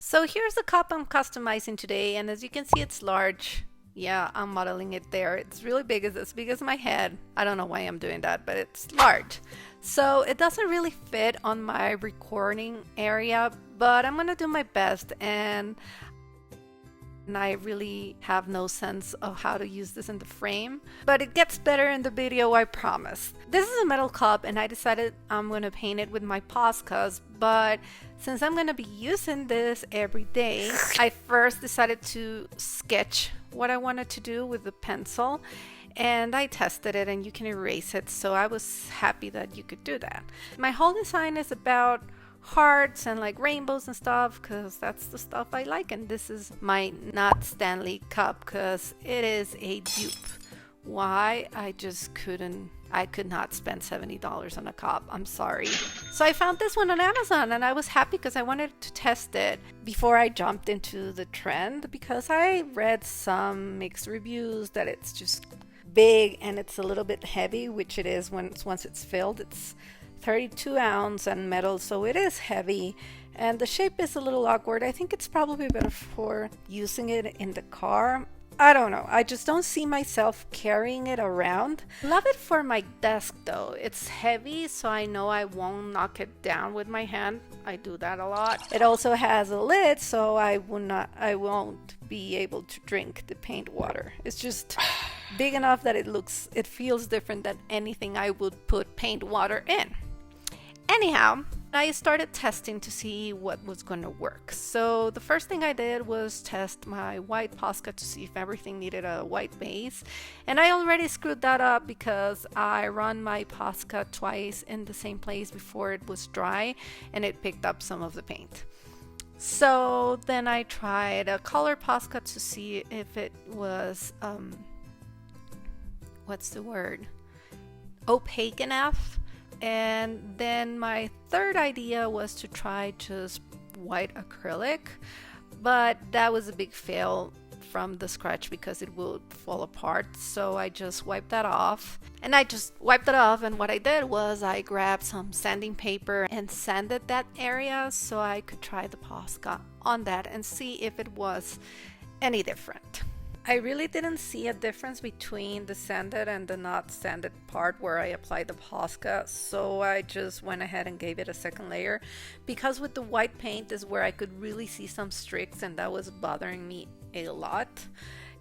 So here's the cup I'm customizing today, and as you can see, it's large. Yeah, I'm modeling it there. It's really big, it's as big as my head. I don't know why I'm doing that, but it's large. So it doesn't really fit on my recording area, but I'm gonna do my best, and I really have no sense of how to use this in the frame, but it gets better in the video, I promise. This is a metal cup and I decided I'm going to paint it with my Poscas, but since I'm going to be using this every day, I first decided to sketch what I wanted to do with the pencil, and I tested it and you can erase it, so I was happy that you could do that. My whole design is about hearts and like rainbows and stuff because that's the stuff I like, and this is my not Stanley cup because it is a dupe. Why? I could not spend $70 on a cup. I'm sorry. So I found this one on Amazon and I was happy because I wanted to test it before I jumped into the trend, because I read some mixed reviews that it's just big and it's a little bit heavy, which it is once it's filled. It's 32 ounce and metal, so it is heavy, and the shape is a little awkward. I think it's probably better for using it in the car. I don't know, I just don't see myself carrying it around. Love it for my desk though. It's heavy, so I know I won't knock it down with my hand. I do that a lot. It also has a lid, so I won't be able to drink the paint water. It's just big enough that it feels different than anything I would put paint water in. Anyhow, I started testing to see what was going to work. So the first thing I did was test my white Posca to see if everything needed a white base. And I already screwed that up because I run my Posca twice in the same place before it was dry, and it picked up some of the paint. So then I tried a color Posca to see if it was, what's the word? Opaque enough. And then my third idea was to try just white acrylic, but that was a big fail from the scratch because it would fall apart. So I just wiped that off. And what I did was I grabbed some sanding paper and sanded that area so I could try the Posca on that and see if it was any different. I really didn't see a difference between the sanded and the not sanded part where I applied the Posca, so I just went ahead and gave it a second layer, because with the white paint is where I could really see some streaks and that was bothering me a lot.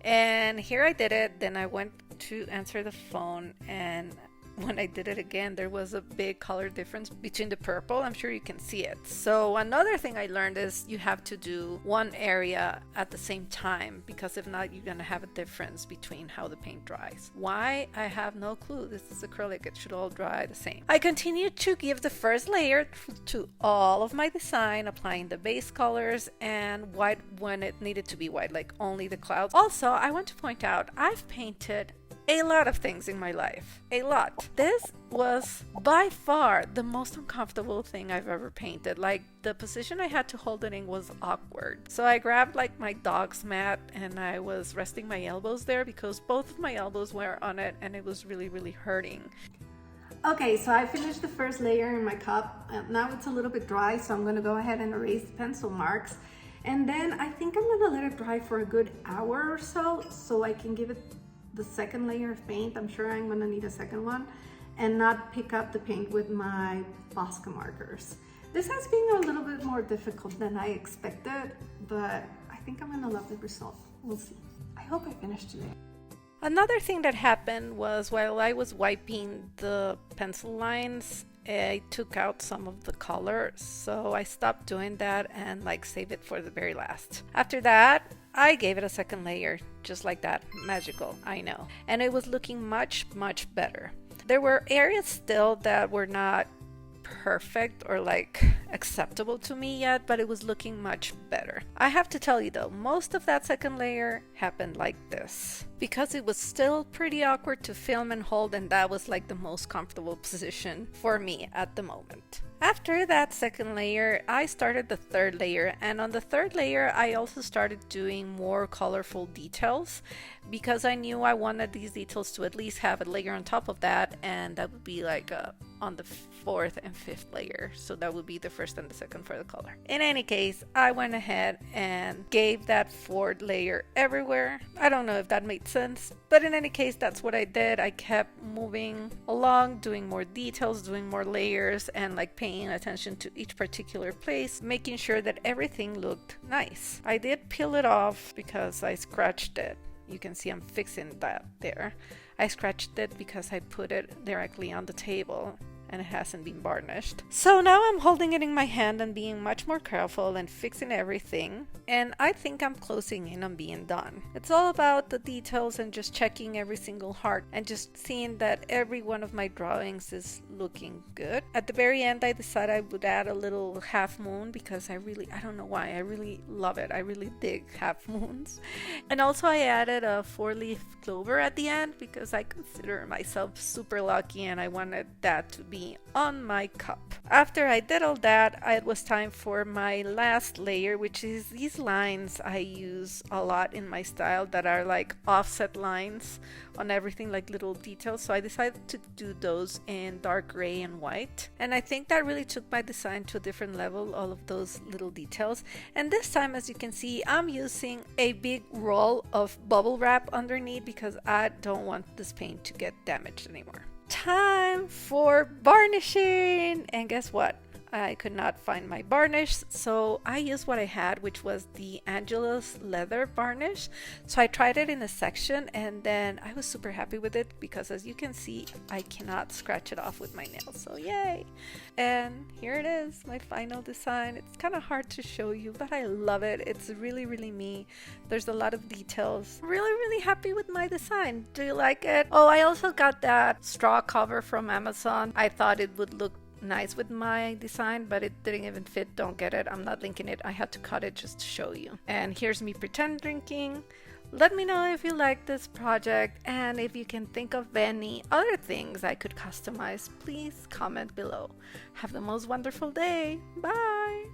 And here I did it. Then I went to answer the phone, and when I did it again, there was a big color difference between the purple. I'm sure you can see it. So another thing I learned is you have to do one area at the same time, because if not, you're gonna have a difference between how the paint dries. Why? I have no clue. This is acrylic. It should all dry the same. I continued to give the first layer to all of my design, applying the base colors and white when it needed to be white, like only the clouds. Also, I want to point out, I've painted a lot of things in my life. A lot. This was by far the most uncomfortable thing I've ever painted. Like, the position I had to hold it in was awkward. So I grabbed like my dog's mat and I was resting my elbows there because both of my elbows were on it and it was really, really hurting. Okay, so I finished the first layer in my cup. Now it's a little bit dry, so I'm gonna go ahead and erase the pencil marks. And then I think I'm gonna let it dry for a good hour or so I can give it the second layer of paint. I'm sure I'm gonna need a second one, and not pick up the paint with my Posca markers. This has been a little bit more difficult than I expected, but I think I'm gonna love the result. We'll see. I hope I finished today. Another thing that happened was while I was wiping the pencil lines, I took out some of the color, so I stopped doing that and like saved it for the very last. After that, I gave it a second layer, just like that. Magical, I know. And it was looking much, much better. There were areas still that were not perfect or like acceptable to me yet, but it was looking much better. I have to tell you though, most of that second layer happened like this, because it was still pretty awkward to film and hold, and that was like the most comfortable position for me at the moment. After that second layer, I started the third layer, and on the third layer I also started doing more colorful details because I knew I wanted these details to at least have a layer on top of that, and that would be like a on the fourth and fifth layer. So that would be the first and the second for the color. In any case, I went ahead and gave that fourth layer everywhere. I don't know if that made sense, but in any case, that's what I did. I kept moving along, doing more details, doing more layers, and like paying attention to each particular place, making sure that everything looked nice. I did peel it off because I scratched it. You can see I'm fixing that there. I scratched it because I put it directly on the table and it hasn't been varnished. So now I'm holding it in my hand and being much more careful and fixing everything, and I think I'm closing in on being done. It's all about the details and just checking every single heart and just seeing that every one of my drawings is looking good. At the very end, I decided I would add a little half moon because I don't know why, I really love it. I really dig half moons. And also I added a 4-leaf clover at the end because I consider myself super lucky and I wanted that to be on my cup. After I did all that, it was time for my last layer, which is these lines I use a lot in my style that are like offset lines on everything, like little details. So I decided to do those in dark gray and white, and I think that really took my design to a different level, all of those little details. And this time, as you can see, I'm using a big roll of bubble wrap underneath because I don't want this paint to get damaged anymore. Time for varnishing, and guess what? I could not find my varnish, so I used what I had, which was the Angelus leather varnish. So I tried it in a section and then I was super happy with it because, as you can see, I cannot scratch it off with my nails, so yay. And here it is, my final design. It's kind of hard to show you, but I love it. It's really, really me. There's a lot of details. I'm really, really happy with my design. Do you like it? Oh, I also got that straw cover from Amazon. I thought it would look nice with my design, but it didn't even fit. Don't get it. I'm not linking it. I had to cut it just to show you. And here's me pretend drinking. Let me know if you like this project, and if you can think of any other things I could customize, please comment below. Have the most wonderful day. Bye.